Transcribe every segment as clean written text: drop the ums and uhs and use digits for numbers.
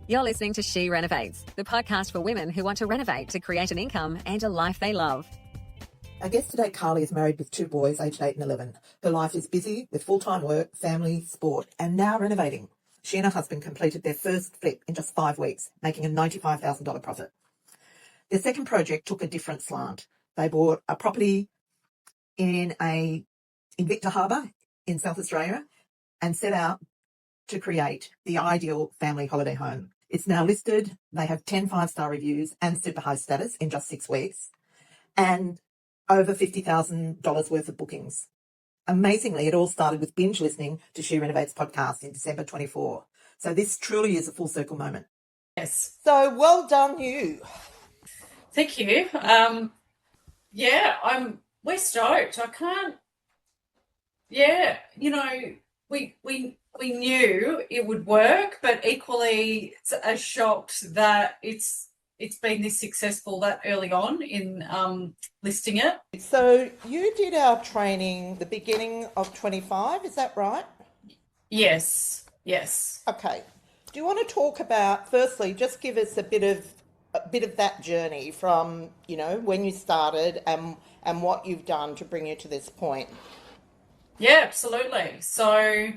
You're listening to She Renovates, the podcast for women who want to renovate to create an income and a life they love. Our guest today, Carly, is married with two boys, aged 8 and 11. Her life is busy with full-time work, family, sport, and now renovating. She and her husband completed their first flip in just 5 weeks, making a $95,000 profit. Their second project took a different slant. They bought a property in Victor Harbour in South Australia and set out to create the ideal family holiday home. It's now listed. They have 10 5-star reviews and Superhost status in just 6 weeks, and over $50,000 worth of bookings. Amazingly, it all started with binge listening to She Renovates podcast in December 24. So this truly is a full circle moment. Yes. So well done, you. Thank you. We're stoked. I can't. Yeah, we knew it would work, but equally as shocked that it's been this successful that early on in listing it. So you did our training the beginning of 25, is that right? Yes. Okay. Do you want to talk about, firstly, just give us a bit of that journey from, when you started and what you've done to bring you to this point? Yeah, absolutely. So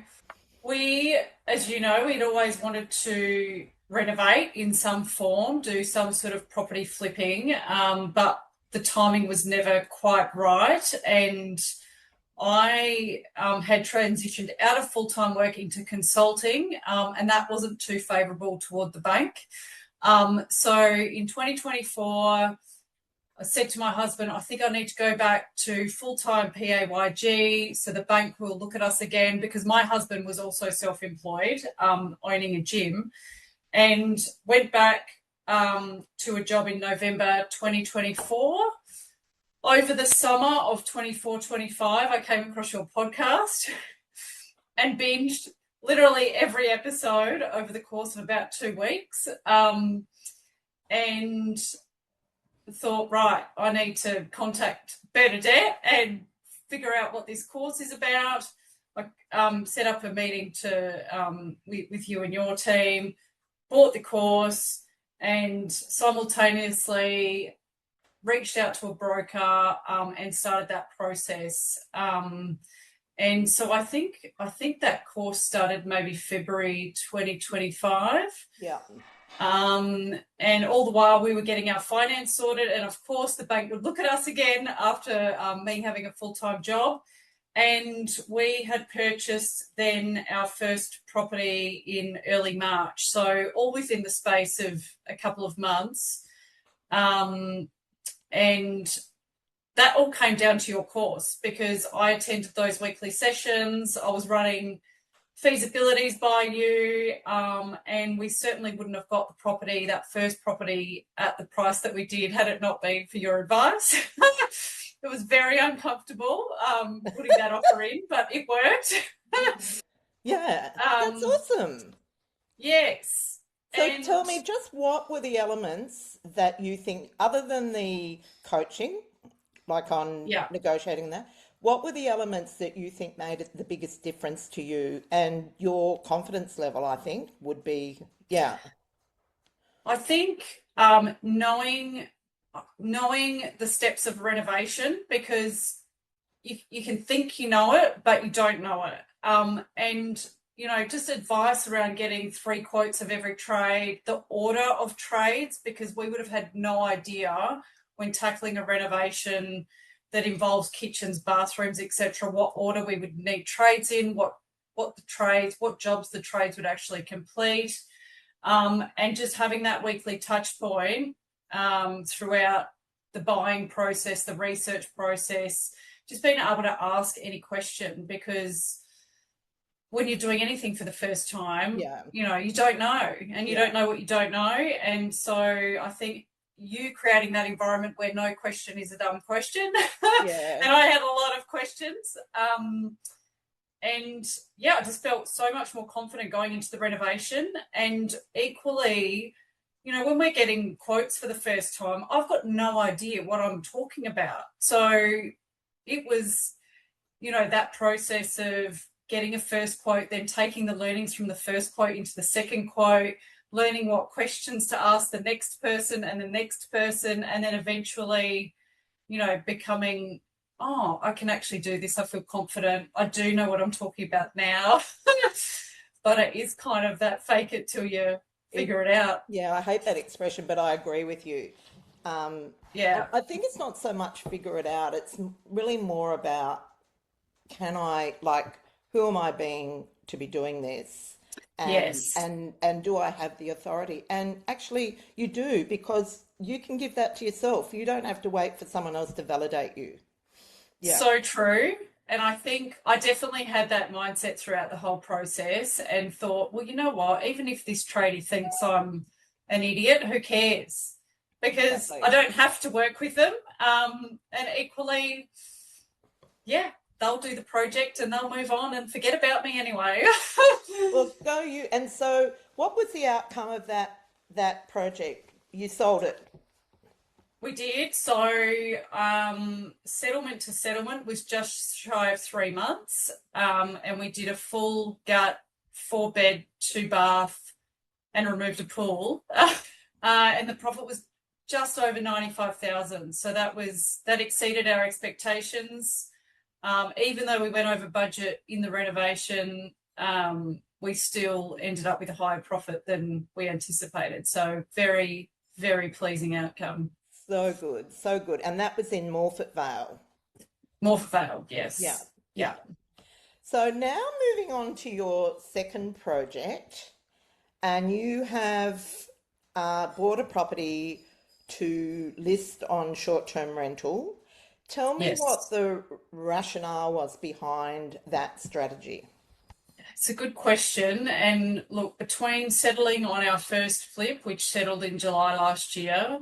we, as you know, we'd always wanted to renovate in some form, do some sort of property flipping, but the timing was never quite right. And I had transitioned out of full-time work into consulting, and that wasn't too favourable toward the bank. So in 2024, I said to my husband, I think I need to go back to full-time PAYG so the bank will look at us again, because my husband was also self-employed, owning a gym, and went back to a job in November 2024. Over the summer of 24-25, I came across your podcast and binged literally every episode over the course of about 2 weeks, and thought, right, I need to contact Bernadette and figure out what this course is about. I set up a meeting with you and your team, bought the course, and simultaneously reached out to a broker and started that process. And so I think that course started maybe February 2025. Yeah. And all the while we were getting our finance sorted, and of course the bank would look at us again after me having a full-time job. And we had purchased then our first property in early March, so all within the space of a couple of months. And that all came down to your course, because I attended those weekly sessions. I was running feasibilities by you, and we certainly wouldn't have got that first property at the price that we did had it not been for your advice. It was very uncomfortable putting that offer in, but it worked. Yeah, that's awesome. Yes. So tell me, just what were the elements that you think, other than the coaching, like on negotiating that, what were the elements that you think made it the biggest difference to you and your confidence level, I think, would be, I think knowing the steps of renovation, because you can think you know it, but you don't know it. And, just advice around getting 3 quotes of every trade, the order of trades, because we would have had no idea when tackling a renovation that involves kitchens, bathrooms, etc., what order we would need trades in, what jobs the trades would actually complete, and just having that weekly touch point throughout the buying process, the research process, just being able to ask any question, because when you're doing anything for the first time, you don't know, and you don't know what you don't know. And so I think you creating that environment where no question is a dumb question. And I had a lot of questions. And I just felt so much more confident going into the renovation. And equally, when we're getting quotes for the first time, I've got no idea what I'm talking about. So it was, that process of getting a first quote, then taking the learnings from the first quote into the second quote, learning what questions to ask the next person and the next person, and then eventually, you know, becoming, oh, I can actually do this. I feel confident. I do know what I'm talking about now. But it is kind of that fake it till you figure it out. Yeah, I hate that expression, but I agree with you. Yeah. I think it's not so much figure it out. It's really more about, like, who am I being to be doing this? Yes. And do I have the authority? And actually you do, because you can give that to yourself. You don't have to wait for someone else to validate you. Yeah. So true. And I think I definitely had that mindset throughout the whole process and thought, well, you know what, even if this tradie thinks I'm an idiot, who cares? Because Exactly. I don't have to work with them. And equally, yeah, they'll do the project and they'll move on and forget about me anyway. Well, go you. And so what was the outcome of that project? You sold it. We did. So settlement to settlement was just shy of 3 months. And we did a full gut, 4-bed, 2-bath, and removed a pool. And the profit was just over 95,000. So that exceeded our expectations. Even though we went over budget in the renovation, we still ended up with a higher profit than we anticipated. So very, very pleasing outcome. So good, so good. And that was in Morphett Vale. Morphett Vale, yes. Yeah. So now moving on to your second project, and you have bought a property to list on short-term rental. Tell me Yes. what the rationale was behind that strategy. It's a good question. And look, between settling on our first flip, which settled in July last year,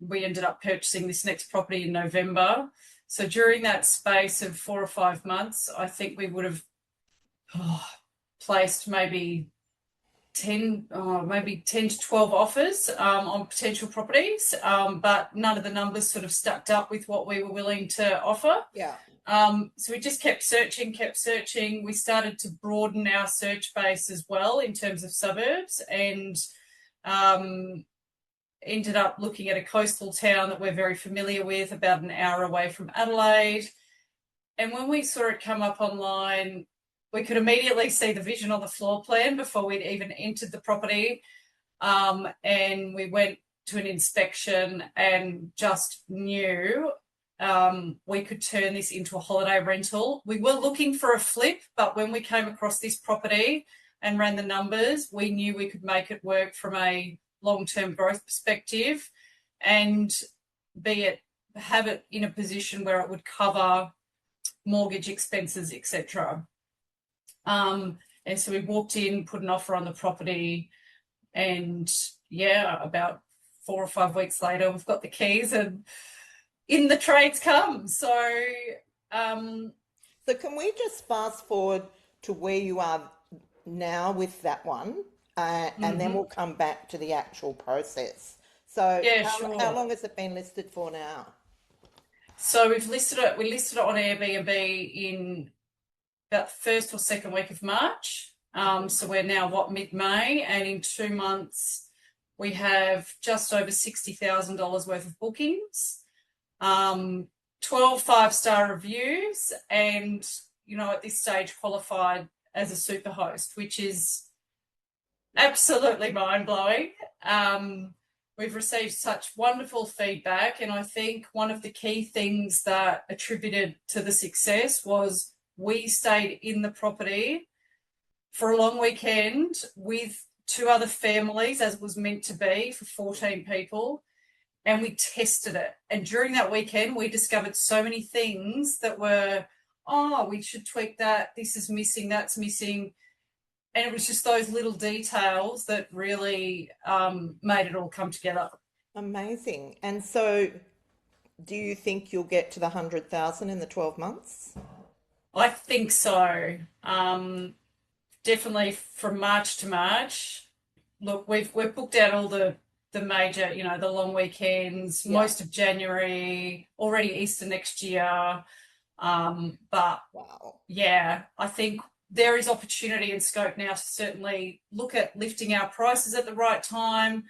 we ended up purchasing this next property in November. So during that space of 4 or 5 months, I think we would have placed maybe 10 to 12 offers on potential properties, but none of the numbers sort of stacked up with what we were willing to offer. Yeah. So we just kept searching. We started to broaden our search base as well in terms of suburbs, and ended up looking at a coastal town that we're very familiar with, about an hour away from Adelaide. And when we saw it come up online, we could immediately see the vision on the floor plan before we'd even entered the property. And we went to an inspection and just knew we could turn this into a holiday rental. We were looking for a flip, but when we came across this property and ran the numbers, we knew we could make it work from a long-term growth perspective, and have it in a position where it would cover mortgage expenses, etc. And so we walked in, put an offer on the property, and about 4 or 5 weeks later, we've got the keys and in the trades come. So can we just fast forward to where you are now with that one, and then we'll come back to the actual process. So how long has it been listed for now? So we listed it on Airbnb in about the first or second week of March. So we're now mid-May, and in 2 months we have just over $60,000 worth of bookings, 12 5-star reviews, and at this stage qualified as a Superhost, which is absolutely mind-blowing. We've received such wonderful feedback, and I think one of the key things that attributed to the success was we stayed in the property for a long weekend with 2 other families, as it was meant to be, for 14 people, and we tested it. And during that weekend, we discovered so many things that were, we should tweak that, this is missing, that's missing. And it was just those little details that really made it all come together. Amazing. And so do you think you'll get to the 100,000 in the 12 months? I think so. Definitely from March to March. Look, we've booked out all the major, the long weekends, most of January, already Easter next year. But wow. Yeah, I think there is opportunity and scope now to certainly look at lifting our prices at the right time.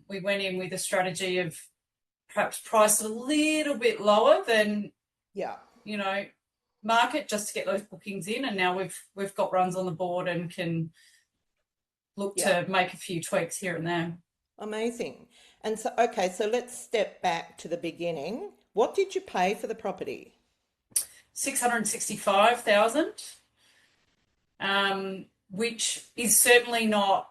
We went in with a strategy of perhaps priced a little bit lower than, you know, market, just to get those bookings in. And now we've got runs on the board and can look to make a few tweaks here and there. Amazing. And so, okay, so let's step back to the beginning. What did you pay for the property? $665,000, which is certainly not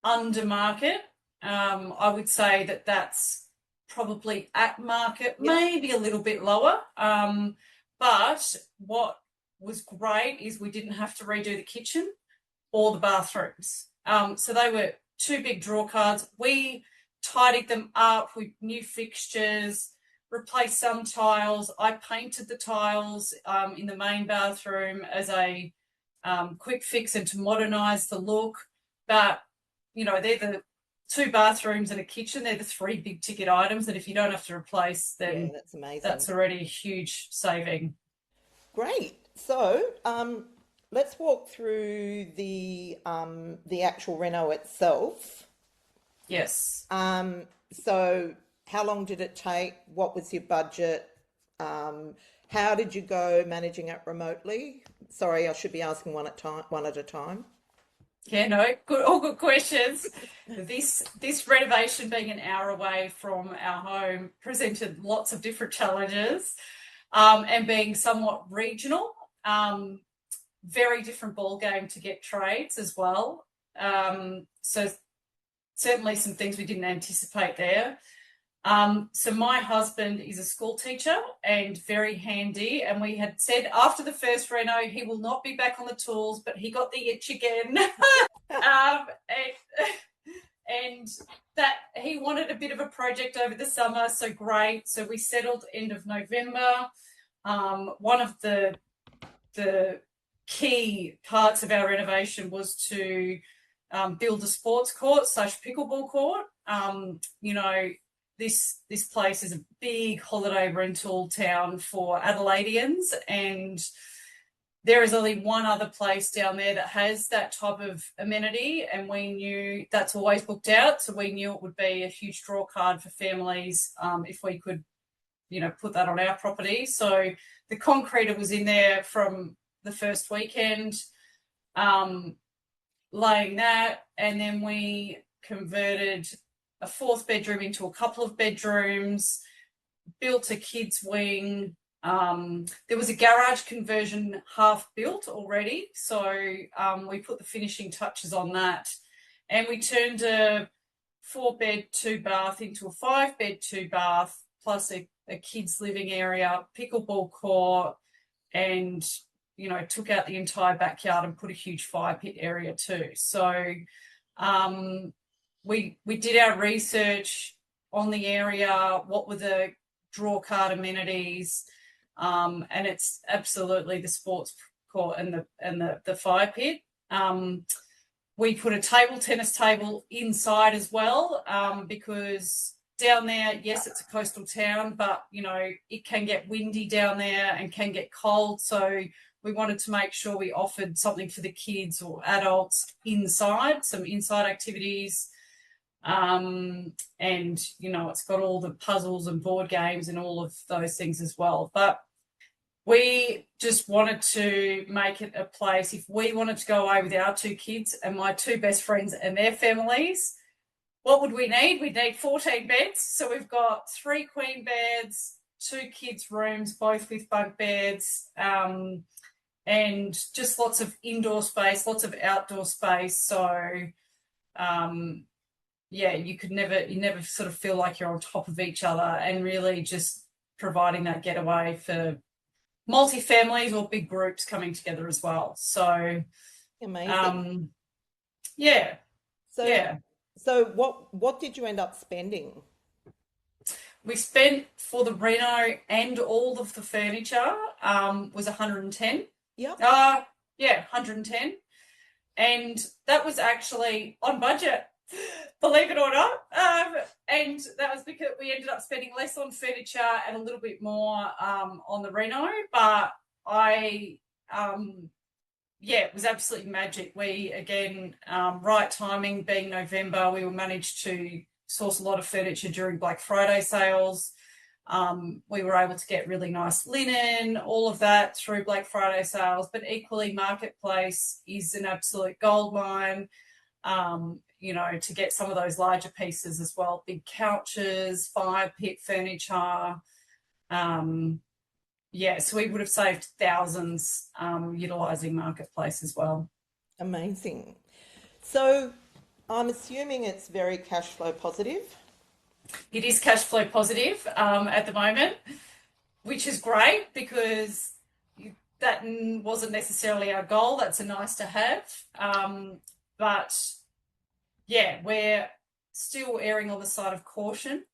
under market. I would say that that's probably at market, maybe a little bit lower. But what was great is we didn't have to redo the kitchen or the bathrooms. So they were 2 big draw cards. We tidied them up with new fixtures, replaced some tiles. I painted the tiles in the main bathroom as a quick fix and to modernise the look. But, you know, they're the 2 bathrooms and a kitchen. They're the 3 big ticket items. And if you don't have to replace, then that's amazing. That's already a huge saving. Great. So let's walk through the actual reno itself. Yes. So how long did it take? What was your budget? How did you go managing it remotely? Sorry, I should be asking one at a time. Yeah, no, all good questions. This renovation being an hour away from our home presented lots of different challenges, and being somewhat regional, very different ball game to get trades as well. So certainly some things we didn't anticipate there. So my husband is a school teacher and very handy, and we had said after the first reno he will not be back on the tools, but he got the itch again. And that he wanted a bit of a project over the summer, so great. So we settled end of November. One of the key parts of our renovation was to build a sports court / pickleball court. You know, this place is a big holiday rental town for Adelaideans, and there is only one other place down there that has that type of amenity, and we knew that's always booked out, so we knew it would be a huge draw card for families if we could, you know, put that on our property. So the concreter was in there from the first weekend, laying that, and then we converted a 4th bedroom into a couple of bedrooms, built a kids wing. There was a garage conversion half built already, so we put the finishing touches on that, and we turned a 4-bed 2-bath into a 5-bed 2-bath plus a kids living area, pickleball court, and, you know, took out the entire backyard and put a huge fire pit area too. So we did our research on the area, what were the draw card amenities, and it's absolutely the sports court and the fire pit. We put a tennis table inside as well, because down there, yes, it's a coastal town, but, you know, it can get windy down there and can get cold. So we wanted to make sure we offered something for the kids or adults inside, some inside activities. And, you know, it's got all the puzzles and board games and all of those things as well. But we just wanted to make it a place, if we wanted to go away with our 2 kids and my 2 best friends and their families, what would we need? We'd need 14 beds. So we've got 3 queen beds, 2 kids' rooms, both with bunk beds, and just lots of indoor space, lots of outdoor space. So, yeah, you never sort of feel like you're on top of each other, and really just providing that getaway for multi-families or big groups coming together as well. So amazing. Yeah. So what did you end up spending? We spent for the reno and all of the furniture was 110. Yeah. 110. And that was actually on budget, believe it or not. And that was because we ended up spending less on furniture and a little bit more on the reno. But I yeah, it was absolutely magic. We, again, right timing being November, we managed to source a lot of furniture during Black Friday sales. We were able to get really nice linen, all of that through Black Friday sales, but equally Marketplace is an absolute goldmine, you know, to get some of those larger pieces as well, big couches, fire pit furniture. Yeah, so we would have saved thousands utilising Marketplace as well. Amazing. So I'm assuming it's very cash flow positive. It is cash flow positive at the moment, which is great because that wasn't necessarily our goal. That's a nice to have. But yeah, we're still erring on the side of caution.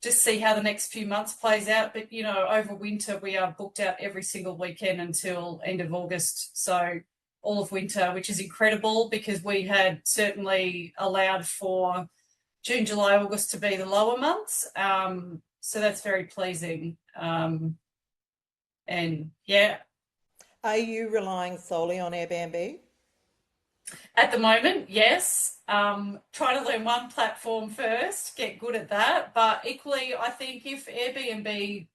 Just see how the next few months plays out. But, you know, over winter, we are booked out every single weekend until end of August. So all of winter, which is incredible because we had certainly allowed for June, July, August to be the lower months. So that's very pleasing. And yeah. Are you relying solely on Airbnb? At the moment, yes. Trying to learn one platform first, get good at that. But equally, I think if Airbnb,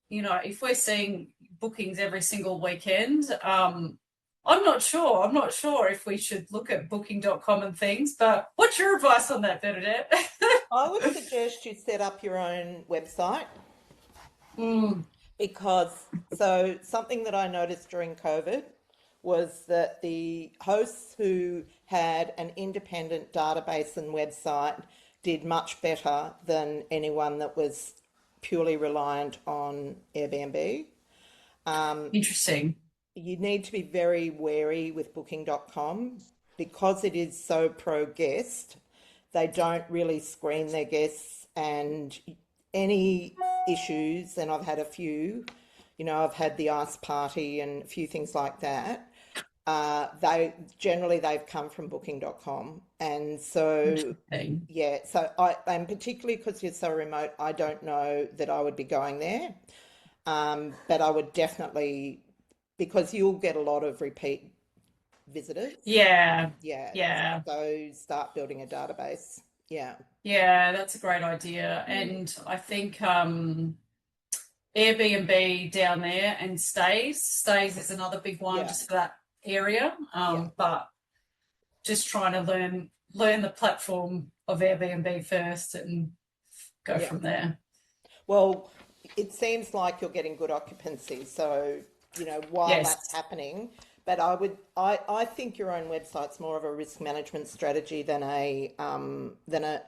you know, if we're seeing bookings every single weekend, I'm not sure. I'm not sure if we should look at booking.com and things, but what's your advice on that, Bernadette? I would suggest you set up your own website because something that I noticed during COVID was that the hosts who had an independent database and website did much better than anyone that was purely reliant on Airbnb. Interesting. You need to be very wary with booking.com because it is so pro guest. They don't really screen their guests, and any issues, and I've had a few, you know, I've had the ice party and a few things like that. They've come from booking.com. And so, yeah, so and particularly because you're so remote, I don't know that I would be going there. But I would definitely, because you'll get a lot of repeat visitors. Yeah. Yeah. Yeah. So start building a database. Yeah. Yeah, that's a great idea. And I think Airbnb down there and Stays is another big one just for that area. But just trying to learn the platform of Airbnb first and go from there. Well, it seems like you're getting good occupancy. So, you know, while that's happening, but I think your own website's more of a risk management strategy than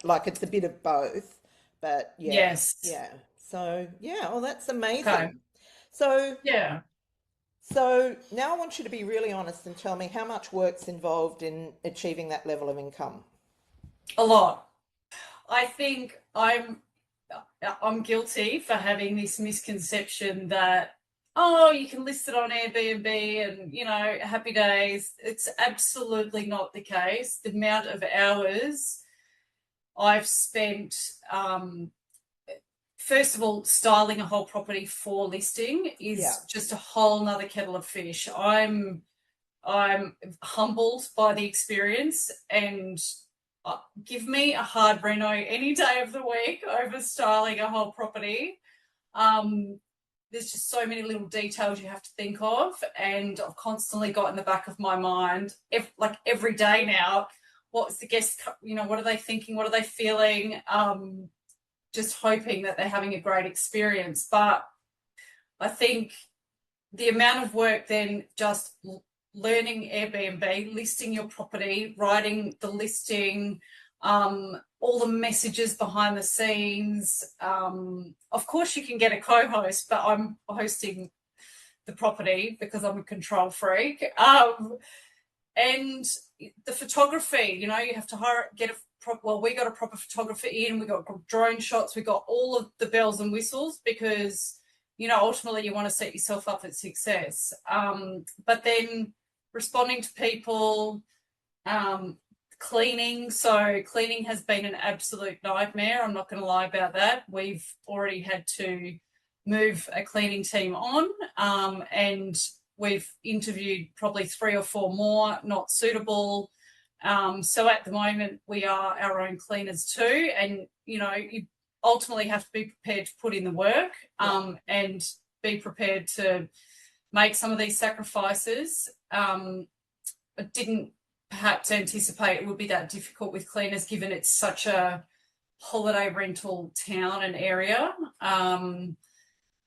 like it's a bit of both. But yeah. So yeah, well, that's amazing. Okay. So yeah. So now I want you to be really honest and tell me how much work's involved in achieving that level of income. A lot. I think I'm guilty for having this misconception that, oh, you can list it on Airbnb and, you know, happy days. It's absolutely not the case. The amount of hours I've spent, first of all, styling a whole property for listing is just a whole nother kettle of fish. I'm humbled by the experience, and give me a hard reno any day of the week over styling a whole property. There's just so many little details you have to think of, and I've constantly got in the back of my mind, every day now, what's the guest, you know, what are they thinking, what are they feeling, just hoping that they're having a great experience. But I think the amount of work then just learning Airbnb, listing your property, writing the listing, all the messages behind the scenes. Of course, you can get a co-host, but I'm hosting the property because I'm a control freak. And the photography, you know, you have to we got a proper photographer in, we got drone shots, we got all of the bells and whistles because, you know, ultimately you want to set yourself up for success. But then responding to people, cleaning. So cleaning has been an absolute nightmare. I'm not going to lie about that. We've already had to move a cleaning team on, and we've interviewed probably 3 or 4 more not suitable. So at the moment, we are our own cleaners too. And, you ultimately have to be prepared to put in the work and be prepared to make some of these sacrifices. I didn't perhaps anticipate it would be that difficult with cleaners, given it's such a holiday rental town and area.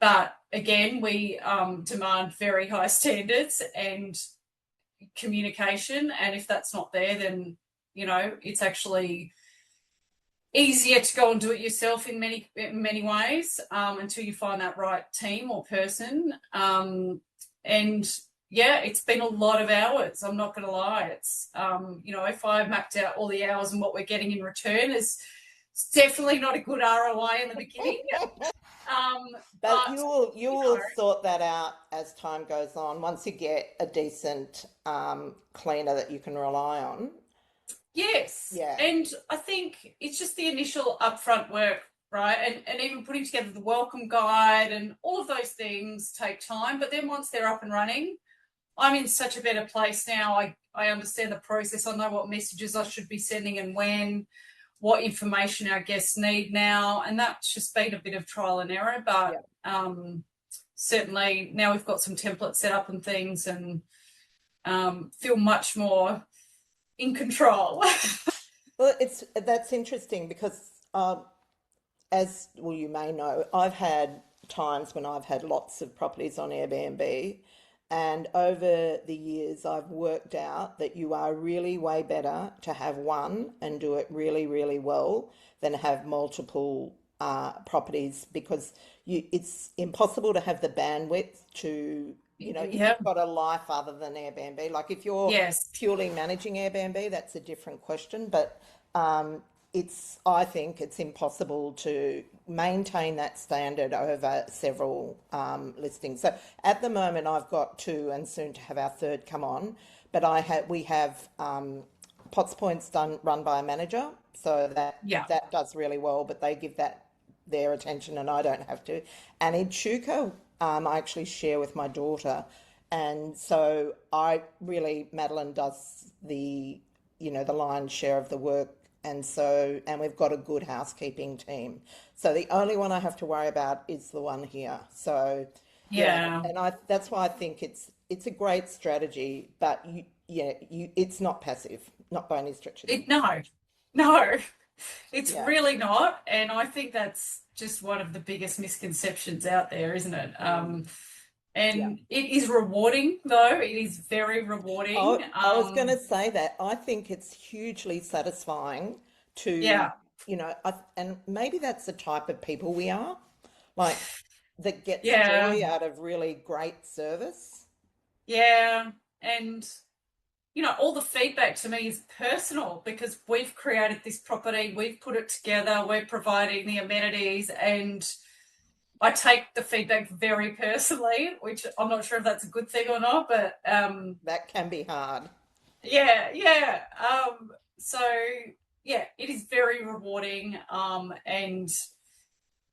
But again, we demand very high standards and communication. And if that's not there, then, it's actually easier to go and do it yourself in many ways until you find that right team or person. And yeah, it's been a lot of hours. I'm not going to lie. It's, if I mapped out all the hours and what we're getting in return, it's definitely not a good ROI in the beginning. But you will sort that out as time goes on. Once you get a decent cleaner that you can rely on. Yes. Yeah. And I think it's just the initial upfront work, right? And even putting together the welcome guide and all of those things take time. But then once they're up and running, I'm in such a better place now. I understand the process. I know what messages I should be sending and when, what information our guests need now. And that's just been a bit of trial and error. But certainly now we've got some templates set up and things, and feel much more in control. Well, that's interesting because as well, you may know, I've had times when I've had lots of properties on Airbnb, and over the years I've worked out that you are really way better to have one and do it really, really well than have multiple properties, because it's impossible to have the bandwidth to, if you've got a life other than Airbnb. Like if you're purely managing Airbnb, that's a different question. But I think it's impossible to maintain that standard over several listings. So at the moment, I've got 2 and soon to have our 3rd come on. But we have Potts Points run by a manager, so that does really well. But they give that their attention, and I don't have to. And in Chuka, I actually share with my daughter, and so Madeline does the lion's share of the work, and we've got a good housekeeping team. So the only one I have to worry about is the one here. So and that's why I think it's a great strategy, but it's not passive, not by any stretch of the No, it's really not. And I think that's just one of the biggest misconceptions out there, isn't it? And it is rewarding, though. It is very rewarding. I was going to say that. I think it's hugely satisfying to, and maybe that's the type of people we are, like, that gets joy out of really great service. Yeah. And all the feedback to me is personal, because we've created this property, we've put it together, we're providing the amenities, and I take the feedback very personally, which I'm not sure if that's a good thing or not, but that can be hard. So it is very rewarding, and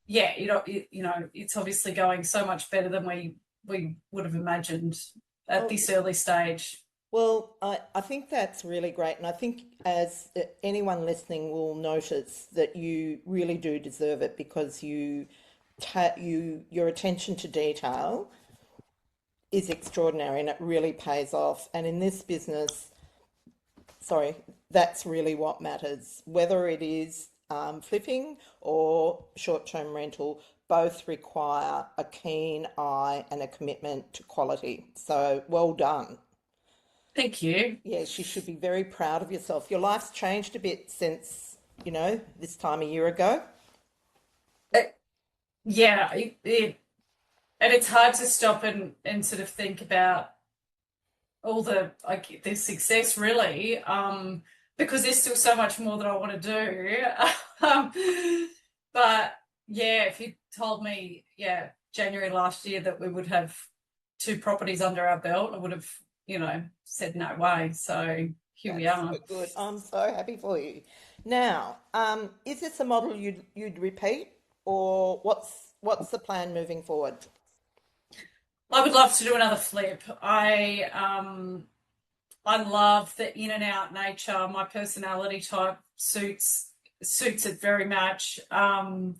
it's obviously going so much better than we would have imagined at this early stage. Well, I think that's really great. And I think as anyone listening will notice that you really do deserve it, because your attention to detail is extraordinary, and it really pays off. And in this business, that's really what matters. Whether it is flipping or short-term rental, both require a keen eye and a commitment to quality. So well done. Thank you. Yes, you should be very proud of yourself. Your life's changed a bit since, this time a year ago. And it's hard to stop and sort of think about all the success, really, because there's still so much more that I want to do. But if you told me, January last year that we would have 2 properties under our belt, I would have said no way. So here we are. So good. I'm so happy for you. Now, is this a model you'd repeat, or what's the plan moving forward? I would love to do another flip. I love the in and out nature. My personality type suits it very much. The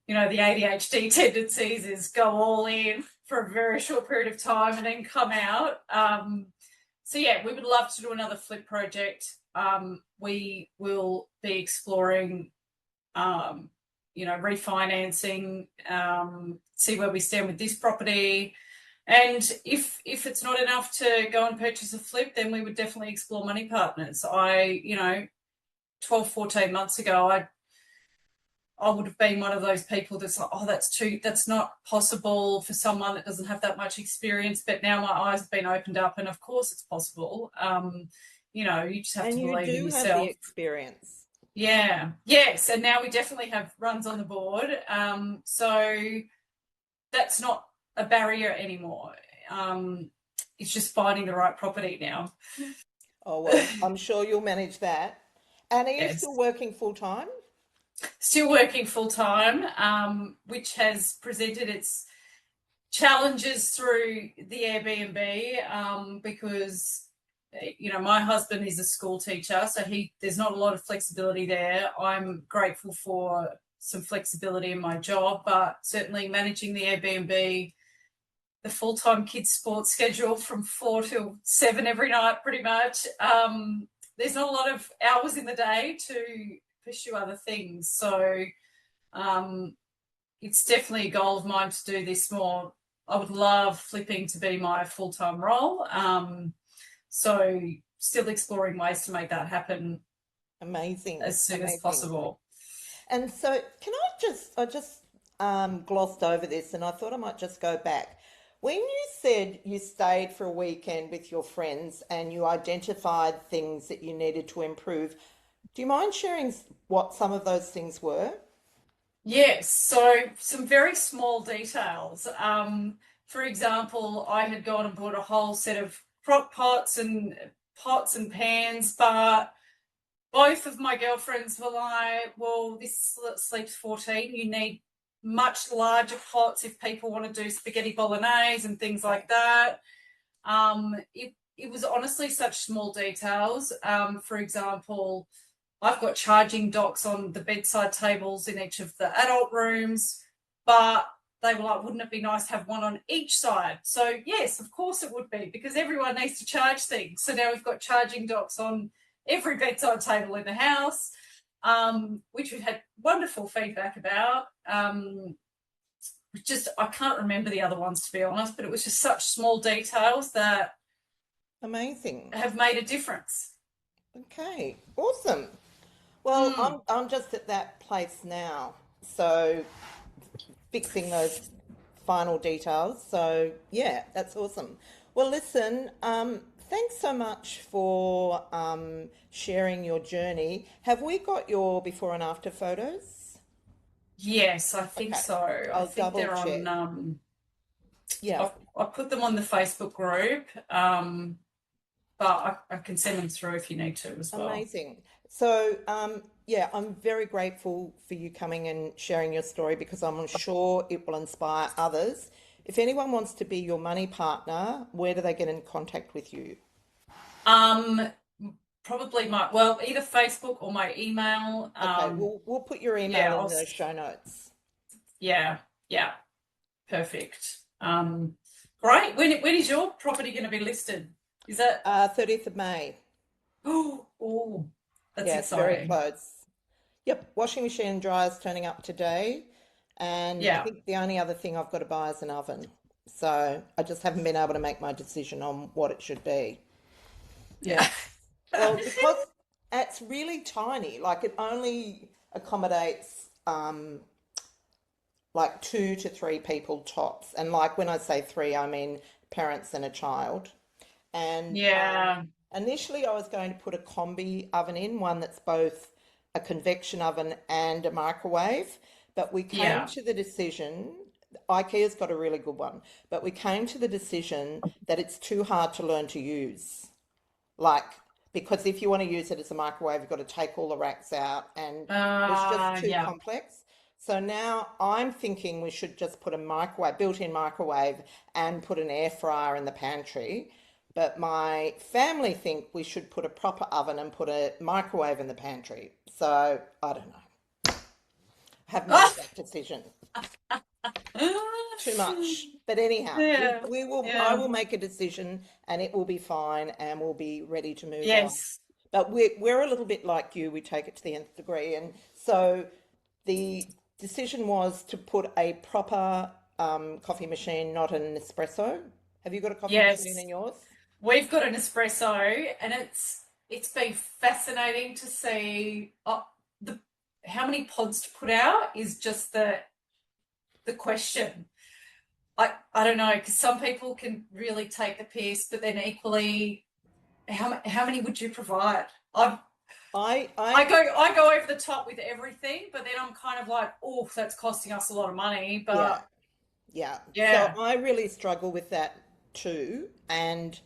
ADHD tendencies is go all in for a very short period of time and then come out. So yeah, we would love to do another flip project. We will be exploring, refinancing, see where we stand with this property. And if it's not enough to go and purchase a flip, then we would definitely explore money partners. 12, 14 months ago, I would have been one of those people that's like, oh, that's not possible for someone that doesn't have that much experience. But now my eyes have been opened up, and of course it's possible. You just have to believe in yourself. And you do have the experience. Yeah. Yes. And now we definitely have runs on the board. So that's not a barrier anymore. It's just finding the right property now. Oh, well, I'm sure you'll manage that. And are you Yes. still working full time? Still working full time, which has presented its challenges through the Airbnb, because my husband is a school teacher, so there's not a lot of flexibility there. I'm grateful for some flexibility in my job, but certainly managing the Airbnb, the full-time kids sports schedule from 4 till 7 every night, pretty much. There's not a lot of hours in the day to pursue other things. So it's definitely a goal of mine to do this more. I would love flipping to be my full-time role. So still exploring ways to make that happen. Amazing. As soon as possible. And so I just glossed over this, and I thought I might just go back. When you said you stayed for a weekend with your friends and you identified things that you needed to improve, do you mind sharing what some of those things were? Yes, so some very small details. For example, I had gone and bought a whole set of crock pots and pans, but both of my girlfriends were like, well, this sleeps 14. You need much larger pots if people want to do spaghetti bolognese and things like that. It was honestly such small details. For example, I've got charging docks on the bedside tables in each of the adult rooms, but they were like, wouldn't it be nice to have one on each side? So yes, of course it would be, because everyone needs to charge things. So now we've got charging docks on every bedside table in the house, which we've had wonderful feedback about. I can't remember the other ones, to be honest, but it was just such small details that Amazing. have made a difference. Okay, awesome. Well, I'm just at that place now, so fixing those final details. So yeah, that's awesome. Well, listen, thanks so much for sharing your journey. Have we got your before and after photos? Yes, I think Okay. so. I I'll think they're double check. on. Yeah, I put them on the Facebook group, but I can send them through if you need to as well. amazing. So, yeah, I'm very grateful for you coming and sharing your story, because I'm sure it will inspire others. If anyone wants to be your money partner, where do they get in contact with you? Probably either Facebook or my email. Okay, we'll put your yeah, email in I'll the show notes. Yeah, perfect. Great. When is your property going to be listed? Is that 30th of May. oh, that's Yeah, it's very exciting. close. Yep, washing machine and dryer's turning up today. And I Yeah, think the only other thing I've got to buy is an oven. So I just haven't been able to make my decision on what it should be. yeah. Well, because it's really tiny, like it only accommodates like 2 to 3 people tops. And like when I say three, I mean parents and a child. And Yeah, initially I was going to put a combi oven in, one that's both a convection oven and a microwave. But we came yeah, to the decision, IKEA's got a really good one, but we came to the decision that it's too hard to learn to use. Like, because if you want to use it as a microwave, you've got to take all the racks out and it's just too yeah, complex. So now I'm thinking we should just put a microwave, built-in microwave, and put an air fryer in the pantry. But my family think we should put a proper oven and put a microwave in the pantry. So I don't know. Have made that decision. Too much. But anyhow, Yeah. we will. Yeah. I will make a decision, and it will be fine, and we'll be ready to move on. Yes. But we're a little bit like you. We take it to the nth degree, and so the decision was to put a proper coffee machine, not an espresso. Have you got a coffee Yes. machine in yours? We've got an espresso, and it's been fascinating to see how many pods to put out is just the question. I don't know, because some people can really take the piss, but then equally, how many would you provide? I go over the top with everything, but then I'm kind of like, oh, that's costing us a lot of money. But yeah. Yeah. So I really struggle with that too. And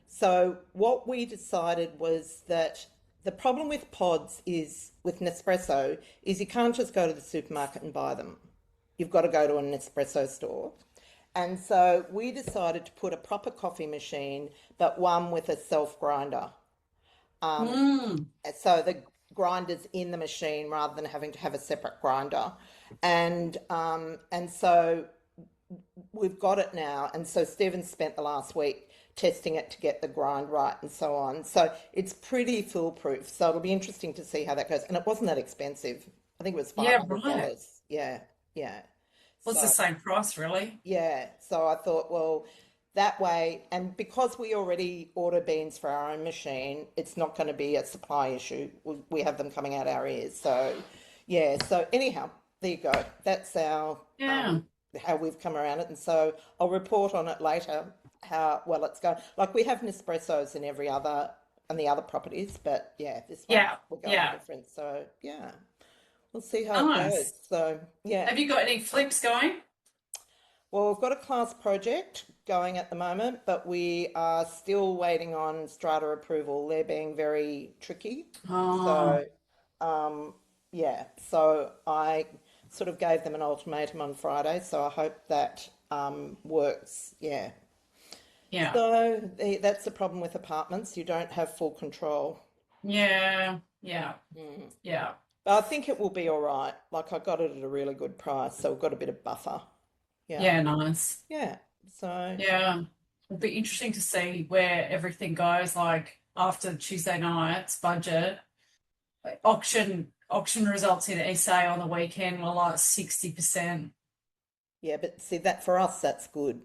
so what we decided was that the problem with pods is with Nespresso is you can't just go to the supermarket and buy them. You've got to go to an Nespresso store. And so we decided to put a proper coffee machine, but one with a self grinder. So the grinder's in the machine rather than having to have a separate grinder. And so we've got it now. And so Stephen spent the last week testing it to get the grind right and so on. So it's pretty foolproof. So it'll be interesting to see how that goes. And it wasn't that expensive. I think it was $500. right. Yeah. Well, it's the same price, really. Yeah. So I thought, well, that way, and because we already order beans for our own machine, it's not going to be a supply issue. We have them coming out our ears. So, yeah. So anyhow, there you go. That's our how we've come around it. And so I'll report on it later how well it's going. Like we have Nespressos in every other and the other properties, but yeah, this one we're going different. So yeah. We'll see how it goes. So, yeah. Have you got any flips going? Well, we've got a class project going at the moment, but we are still waiting on strata approval. They're being very tricky. So, so I sort of gave them an ultimatum on Friday, so I hope that works. Yeah. So that's the problem with apartments. You don't have full control. Yeah. But I think it will be all right. Like I got it at a really good price, so we've got a bit of buffer. Yeah, nice. Yeah. So it'll be interesting to see where everything goes. Like after Tuesday night's budget, auction results in SA on the weekend were like 60%. Yeah, but see that for us, that's good.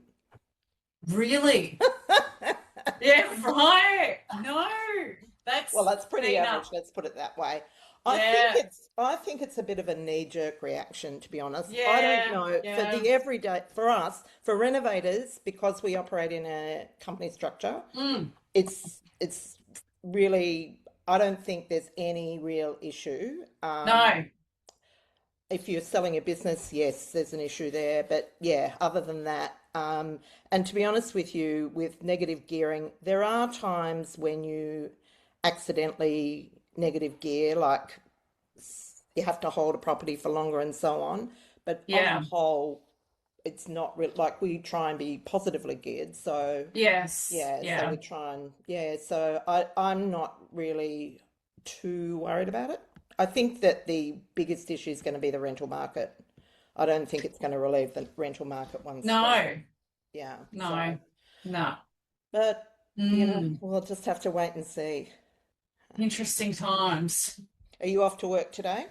Really? Yeah, right. No, that's pretty average. enough. Let's put it that way. I think it's a bit of a knee-jerk reaction, to be honest. I don't know. For the everyday, for us, for renovators, because we operate in a company structure, it's really, I don't think there's any real issue. No. If you're selling a business, yes, there's an issue there. But yeah, other than that, and to be honest with you, with negative gearing, there are times when you accidentally negative gear, like you have to hold a property for longer and so on. But on the whole, it's not really like we try and be positively geared. So so we try and so I'm not really too worried about it. I think that the biggest issue is going to be the rental market. I don't think it's going to relieve the rental market once. No. Yeah. No. No. But you know, we'll just have to wait and see. Interesting times. Are you off to work today?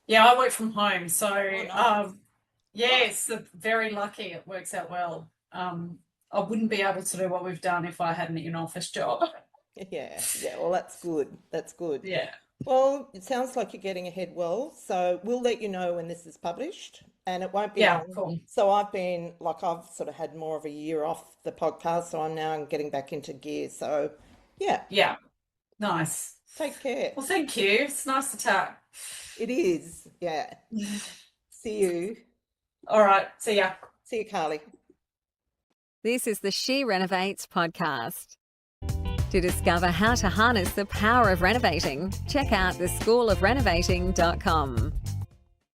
Yeah, I work from home. So, nice. it's very lucky. It works out well. I wouldn't be able to do what we've done if I had an in-office job. Yeah. Well, that's good. That's good. Yeah. Well, it sounds like you're getting ahead well. So we'll let you know when this is published, and it won't be long. Cool. So I've sort of had more of a year off the podcast, so I'm getting back into gear. So yeah. Nice. Take care. Well, thank you. It's nice to chat. It is. Yeah. See you. All right. See ya. See you, Carly. This is the She Renovates podcast. To discover how to harness the power of renovating, check out theschoolofrenovating.com.